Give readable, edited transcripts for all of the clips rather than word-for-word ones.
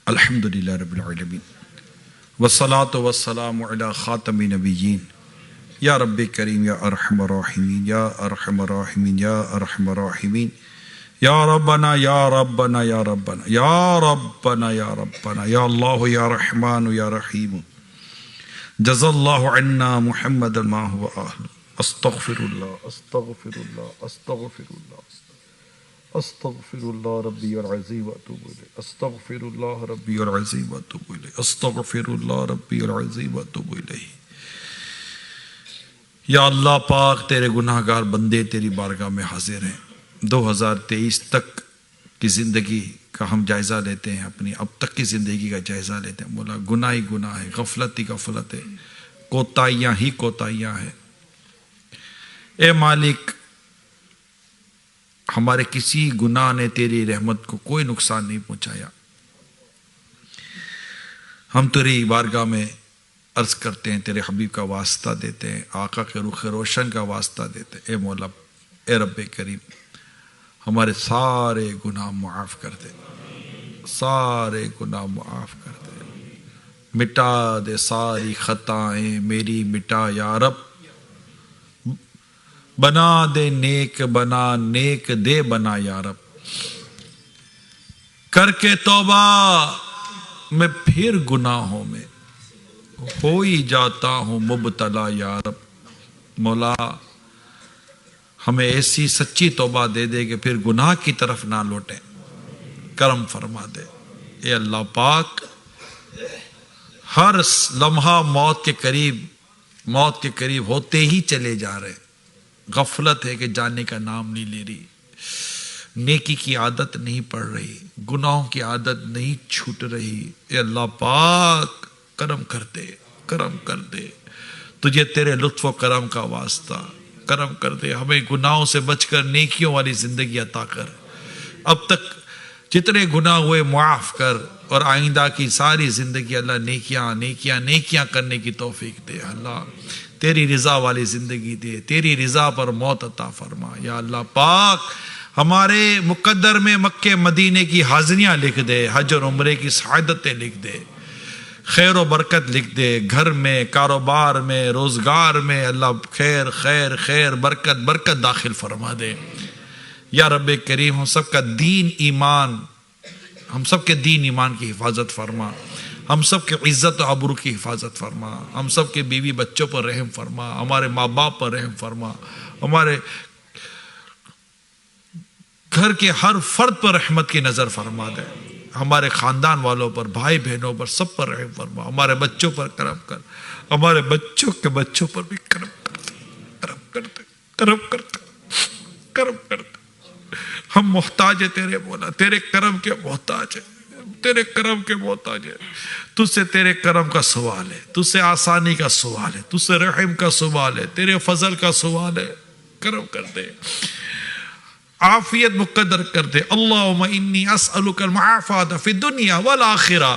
الحمدللہ رب العالمین والصلاة والسلام علی خاتم نبیین یا رب کریم یا ارحم الراحمین یا ارحم الراحمین یا ارحم الراحمین یا ربنا یا ربنا یا ربنا یا ربنا یا ربنا یا اللہ یا رحمان یا رحیم جزا اللہ عنا محمد ما هو اہل استغفر اللہ استغفر اللہ استغفر اللہ استغفر اللہ ربی العظیم واتوب الیہ استغفر اللہ ربی العظیم واتوب الیہ استغفر اللہ ربی العظیم واتوب الیہ۔ یا اللہ پاک تیرے گناہ گار بندے تیری بارگاہ میں حاضر ہیں، 2023 تک کی زندگی کا ہم جائزہ لیتے ہیں، اپنی اب تک کی زندگی کا جائزہ لیتے ہیں۔ مولا گناہ ہی گناہ ہے، غفلت ہی غفلت ہے، کوتاہیاں ہی کوتاہیاں ہیں۔ اے مالک، ہمارے کسی گناہ نے تیری رحمت کو کوئی نقصان نہیں پہنچایا۔ ہم تیری بارگاہ میں عرض کرتے ہیں، تیرے حبیب کا واسطہ دیتے ہیں، آقا کے رخ روشن کا واسطہ دیتے ہیں۔ اے مولا، اے رب کریم، ہمارے سارے گناہ معاف کر دے، سارے گناہ معاف کر دے، مٹا دے ساری خطائیں میری مٹا یا رب، بنا دے نیک، بنا نیک دے بنا یا رب، کر کے توبہ میں پھر گناہوں میں ہو ہی جاتا ہوں مبتلا یا رب۔ مولا ہمیں ایسی سچی توبہ دے دے کہ پھر گناہ کی طرف نہ لوٹیں، کرم فرما دے۔ اے اللہ پاک، ہر لمحہ موت کے قریب ہوتے ہی چلے جا رہے، غفلت ہے کہ جانے کا نام نہیں لے رہی، نیکی کی عادت نہیں پڑ رہی، گناہوں کی عادت نہیں چھوٹ رہی۔ اے اللہ پاک، کرم کر دے، کرم کر دے، تجھے تیرے لطف و کرم کا واسطہ، کرم کر دے، ہمیں گناہوں سے بچ کر نیکیوں والی زندگی عطا کر، اب تک جتنے گناہ ہوئے معاف کر، اور آئندہ کی ساری زندگی اللہ نیکیاں نیکیاں نیکیاں کرنے کی توفیق دے۔ اللہ تیری رضا والی زندگی دے، تیری رضا پر موت عطا فرما۔ یا اللہ پاک، ہمارے مقدر میں مکے مدینے کی حاضریاں لکھ دے، حج اور عمرے کی سعادتیں لکھ دے، خیر و برکت لکھ دے، گھر میں، کاروبار میں، روزگار میں اللہ خیر خیر خیر برکت برکت داخل فرما دے۔ یا رب کریم، ہم سب کا دین ایمان، ہم سب کے دین ایمان کی حفاظت فرما، ہم سب کے عزت و آبرو کی حفاظت فرما، ہم سب کے بیوی بچوں پر رحم فرما، ہمارے ماں باپ پر رحم فرما، ہمارے گھر کے ہر فرد پر رحمت کی نظر فرما دے، ہمارے خاندان والوں پر، بھائی بہنوں پر، سب پر رحم فرما، ہمارے بچوں پر کرم کر، ہمارے بچوں کے بچوں پر بھی کرم کرتے، کرم کرتے، کرم کرتے، کرم کرتے۔ ہم محتاج ہیں تیرے مولا، تیرے کرم کے محتاج ہیں، تیرے کرم کے محتاج ہیں۔ تجھ سے تیرے کرم کا سوال ہے، تجھ سے آسانی کا سوال ہے، تجھ سے رحم کا سوال ہے، تیرے فضل کا سوال ہے، کرم کر دے، عافیت مقدر کر دے۔ اللہم انی اسألک المعافات فی الدنیا والآخرہ۔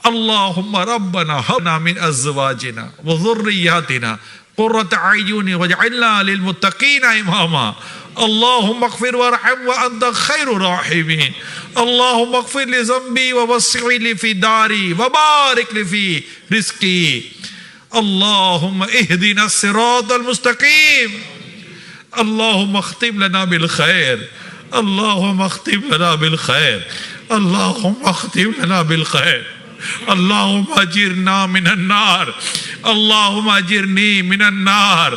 اللہم ربنا ہب لنا من ازواجنا وذریاتنا قرۃ اعین واجعلنا للمتقین اماما۔ اللہم اغفر وارحم وانت خیر الراحمین۔ اللہم اغفر لذنبی ووسع لی فی داری وبارک لی فی رزقی۔ اللہم اہدنا الصراط المستقیم۔ اللہم اختم لنا بالخیر، اللہم اختم لنا بالخیر، اللہم اختم لنا بالخیر۔ اللہم اجرنا من النار، اللہم اجرنی من النار،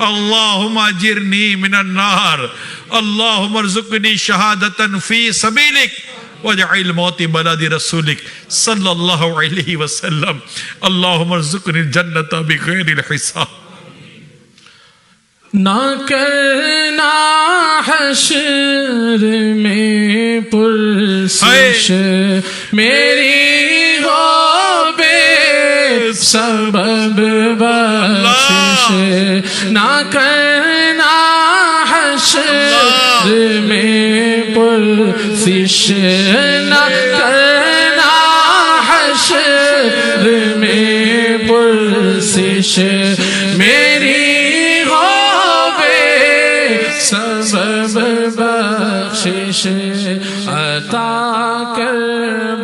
اللہم اجرنی من النار۔ اللہم ارزقنی شہادتا فی سبیلک واجعل موتی بلد رسولک صلی اللہ علیہ وسلم۔ اللہم ارزقنی الجنت بغیر الحساب۔ نہ کرنا حشر میں پرسش میری ہو بے سبب بخشش، نہ کرنا حشر میں پرسش، نہ کرنا حشر میں پرسش میری سبب بخشش عطا کر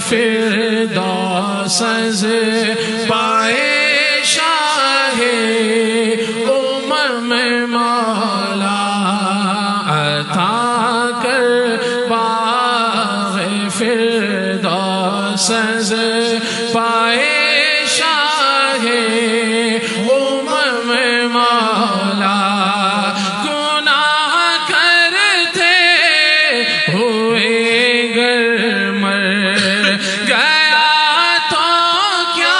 فردوس پائے شاہ امم مولا عطا کر باغ فردوس پائے شاہ امم مولا گناہ کرتے ہوئے گر مر گیا تو کیا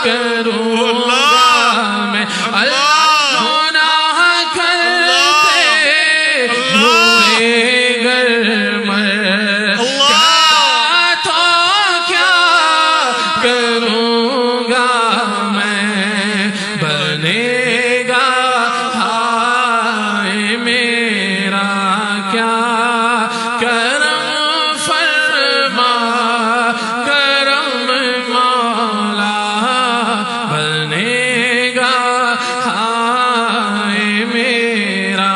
کروں گا میں اللہ گناہ کرتے ہوئے گر مر گیا تو کیا کروں گا میں بنے گا ہائے میرا کیا کرم فرما کرم مولا بنے گا ہائے میرا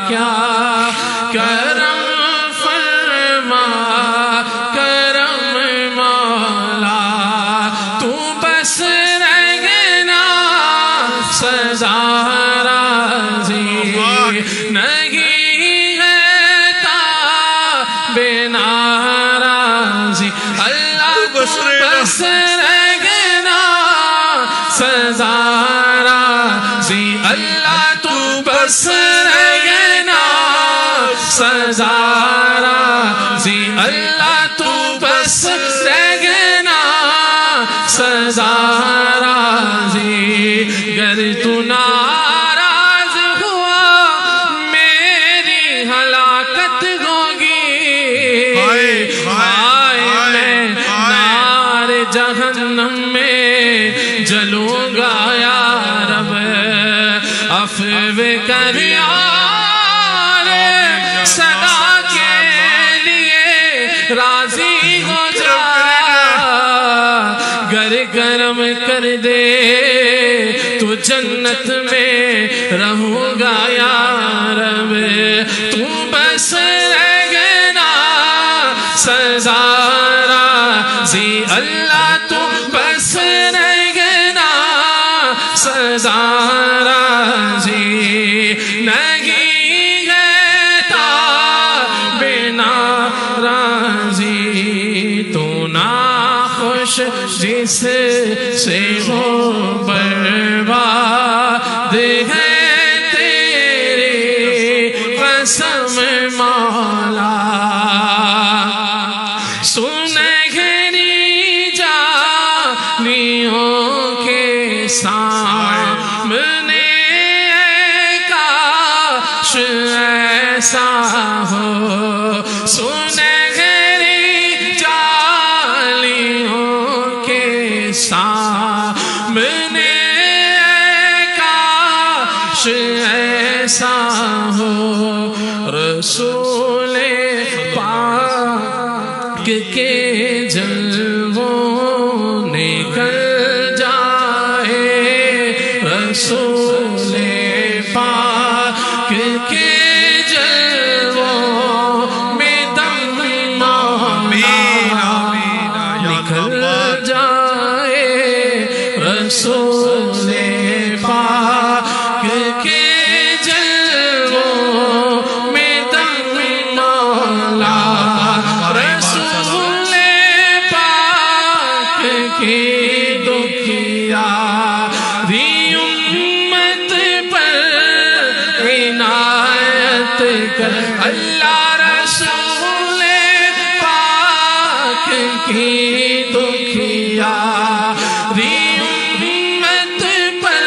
کیا کرم فرما کرم مولا تو بس رہنا سزا راضی نہیں ہے بنا راضی اللہ تو بس رہنا سزا راضی اللہ تو بس رہنا سزا راضی اللہ تو بس رہنا سزا راضی گر تو ناراض ہوا میری ہلاکت ہوگی ہائے میں نار جہنم میں جلوں گا یا رب عفو کر یار صدا کے لیے راضی ہو جا گر کرم کر دے تو جنت میں رہوں گا یا رب تو بس رہنا سزا راضی اللہ تو بس رہنا سزا راضی نہیں گتا بنا راضی تو ناخوش جس سے ہو برباد ہے تیری قسم مولا سنہری جانیوں کے سامنے کاش ایسا ہو سنہری جانیوں کے سامنے کاش ایسا ہو رسول پاک کے جلووں نکل جائے رسول پاک کے جلووں میں دم نکل جائے رسول پاک کے جلووں میں دم مولا رسول پاک کی دکھیاری امت پر عنایت کر اللہ رسول پاک کی دکھیاری امت پر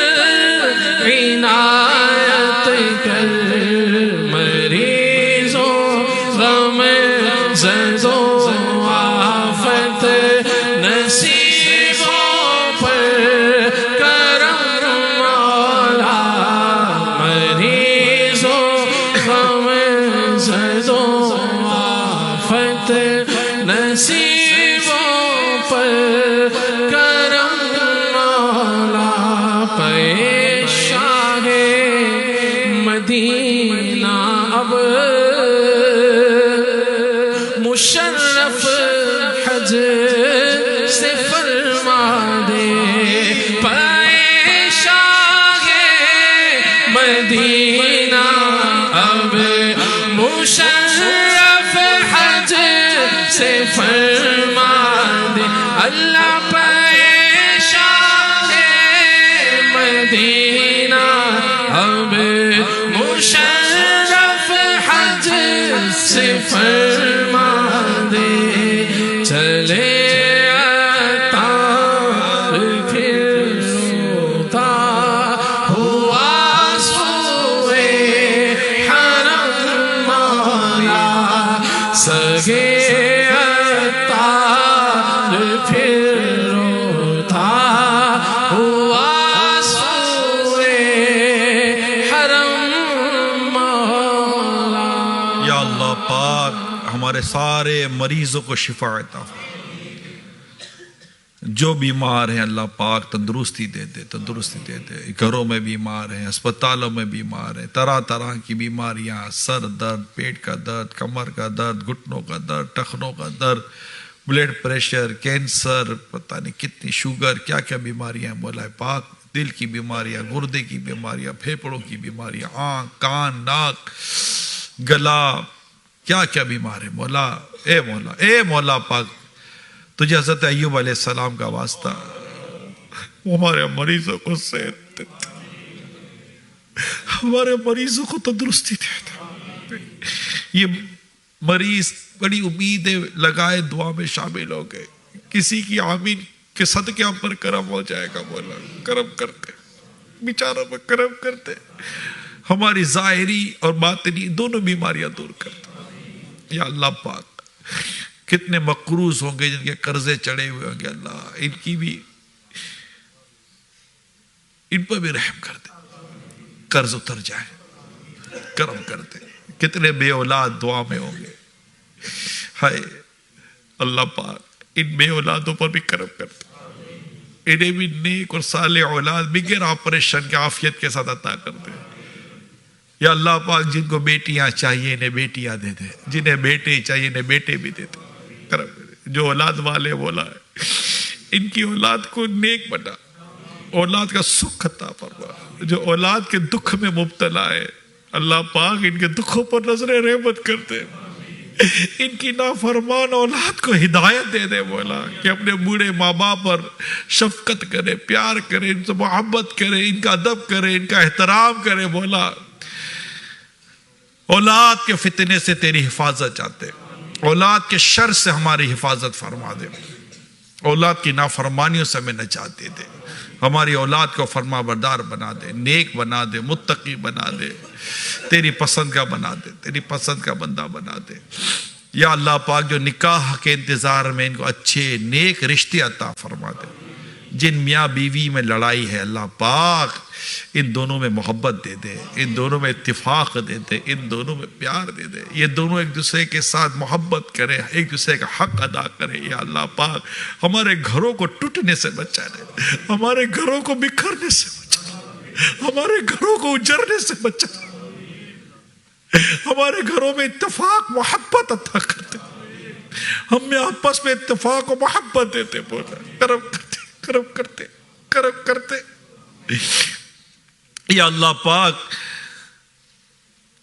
عنایت کر مریضوں غم زدوں آفت نصیبوں پر کرم مولا مریضوں غم زدوں آفت نصیبوں پر کرم مولا پیشاہ مدینہ اب مشرف حج سے فرما دے شاہ مدینہ اب مشرف حج سے فرما دے اللہ شاہ مدینہ اب مشرف حج سے فرما دے چلے ہمارے سارے مریضوں کو شفا عطا فرما، جو بیمار ہیں اللہ پاک تندرستی دے دے، تندرستی دے دے، گھروں میں بیمار ہیں، اسپتالوں میں بیمار ہیں، طرح طرح کی بیماریاں، سر درد، پیٹ کا درد، کمر کا درد، گھٹنوں کا درد، ٹخنوں کا درد، بلڈ پریشر، کینسر، پتہ نہیں کتنی شوگر، کیا کیا بیماریاں ہیں مولا پاک، دل کی بیماریاں، گردے کی بیماریاں، پھیپھڑوں کی بیماریاں، آنکھ، کان، ناک، گلا، کیا کیا بیمار ہے مولا، اے مولا پاک، تجھے حضرت ایوب علیہ السلام کا واسطہ، ہمارے مریضوں کو صحت دے دے، ہمارے مریضوں کو تندرستی دے دے۔ یہ مریض بڑی امیدیں لگائے دعا میں شامل ہو گئے، کسی کی آمین کے صدقے ہم پر کرم ہو جائے گا مولا، کرم کرتے، بیچاروں پر کرم کرتے، ہماری ظاہری اور باطنی دونوں بیماریاں دور کرتے۔ یا اللہ پاک، کتنے مقروض ہوں گے جن کے قرضے چڑھے ہوئے ہوں گے، اللہ ان پر بھی رحم کر دے، قرض اتر جائے، کرم کر دے۔ کتنے بے اولاد دعا میں ہوں گے، ہائے اللہ پاک ان بے اولادوں پر بھی کرم کر دے، انہیں بھی نیک اور صالح اولاد بغیر آپریشن کے عافیت کے ساتھ عطا کر دے۔ یا اللہ پاک جن کو بیٹیاں چاہیے انہیں بیٹیاں دے دے، جنہیں بیٹے چاہیے انہیں بیٹے بھی دے دے، کرم دے۔ جو اولاد والے بولا ہے ان کی اولاد کو نیک بنا، اولاد کا سکھ عطا فرما۔ جو اولاد کے دکھ میں مبتلا ہے اللہ پاک ان کے دکھوں پر نظر رحمت کرتے، ان کی نافرمان اولاد کو ہدایت دے دے مولا، کہ اپنے بوڑھے ماں باپ پر شفقت کرے، پیار کرے، ان سے محبت کرے، ان کا ادب کرے، ان کا احترام کرے مولا۔ اولاد کے فتنے سے تیری حفاظت چاہتے، اولاد کے شر سے ہماری حفاظت فرما دے، اولاد کی نافرمانیوں سے ہمیں نجات دے دے، ہماری اولاد کو فرما بردار بنا دے، نیک بنا دے، متقی بنا دے، تیری پسند کا بنا دے، تیری پسند کا بندہ بنا دے۔ یا اللہ پاک جو نکاح کے انتظار میں ان کو اچھے نیک رشتے عطا فرما دے، جن میاں بیوی میں لڑائی ہے اللہ پاک ان دونوں میں محبت دے دے، ان دونوں میں اتفاق دے دے، ان دونوں میں پیار دے دے، یہ دونوں ایک دوسرے کے ساتھ محبت کرے، ایک دوسرے کا حق ادا کرے۔ یا اللہ پاک ہمارے گھروں کو ٹوٹنے سے بچا دے، ہمارے گھروں کو بکھرنے سے بچا دے، ہمارے گھروں کو اجڑنے سے بچا دے، ہمارے گھروں میں اتفاق محبت عطا کرتے، ہم میں آپس میں اتفاق و محبت دیتے، بولا کرم کرتے، کرم کرتے، کرم کرتے۔ یا اللہ پاک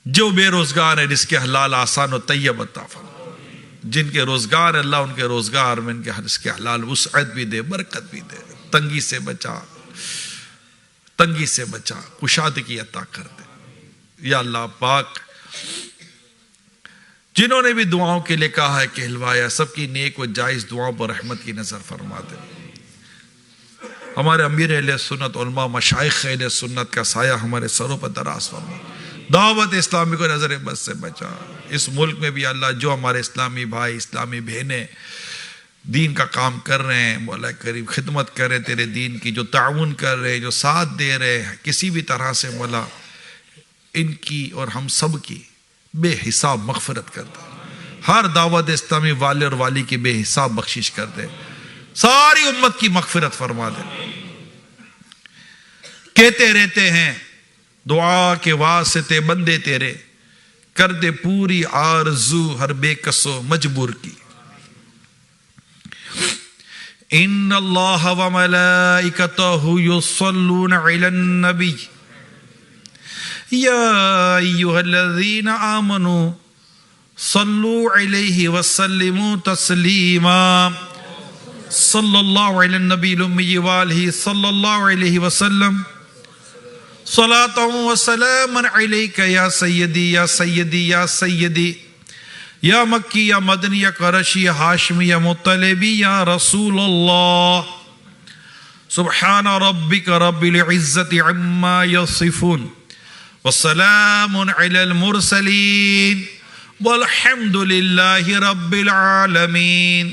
جو بے روزگار ہے جس کے حلال آسان و طیب عطا فرما، جن کے روزگار اللہ ان کے روزگار میں ان کے اس کے حلال وسعت بھی دے، برکت بھی دے، تنگی سے بچا، تنگی سے بچا، کشادگی عطا کر دے۔ یا اللہ پاک جنہوں نے بھی دعاؤں کے لیے کہا ہے کہلوایا، سب کی نیک و جائز دعاؤں پر رحمت کی نظر فرما دے۔ ہمارے امیر اہل سنت علماء مشائخ اہل سنت کا سایہ ہمارے سروں پر دراز فرما، دعوت اسلامی کو نظر بد سے بچا۔ اس ملک میں بھی اللہ جو ہمارے اسلامی بھائی اسلامی بہنیں دین کا کام کر رہے ہیں، مولا کریم خدمت کر رہے ہیں تیرے دین کی، جو تعاون کر رہے ہیں، جو ساتھ دے رہے ہیں کسی بھی طرح سے، مولا ان کی اور ہم سب کی بے حساب مغفرت کر دے، ہر دعوت اسلامی والے اور والی کی بے حساب بخشش کر دے، ساری امت کی مغفرت فرما دے۔ کہتے رہتے ہیں دعا کے واسطے بندے تیرے، کر دے پوری آرزو ہر بے کسو مجبور کی۔ ان اللہ وملائکتہ یصلون علی النبی یا ایھا الذین آمنوا صلوا علیہ وسلموا تسلیما صلی اللہ علی النبی الامی وآلہ صلی اللہ علیہ وسلم صلاۃ و سلام علیک یا سیدی یا سیدی یا سیدی یا مکی یا مدنی یا قرشی یا ہاشمی یا مطلبی یا رسول اللہ سبحان ربک رب العزت عما یصفون والسلام علی المرسلین والحمد للہ رب العالمین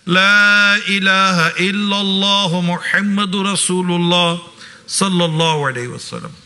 لا الہ الا اللہ محمد رسول اللہ صلی اللہ علیہ وسلم.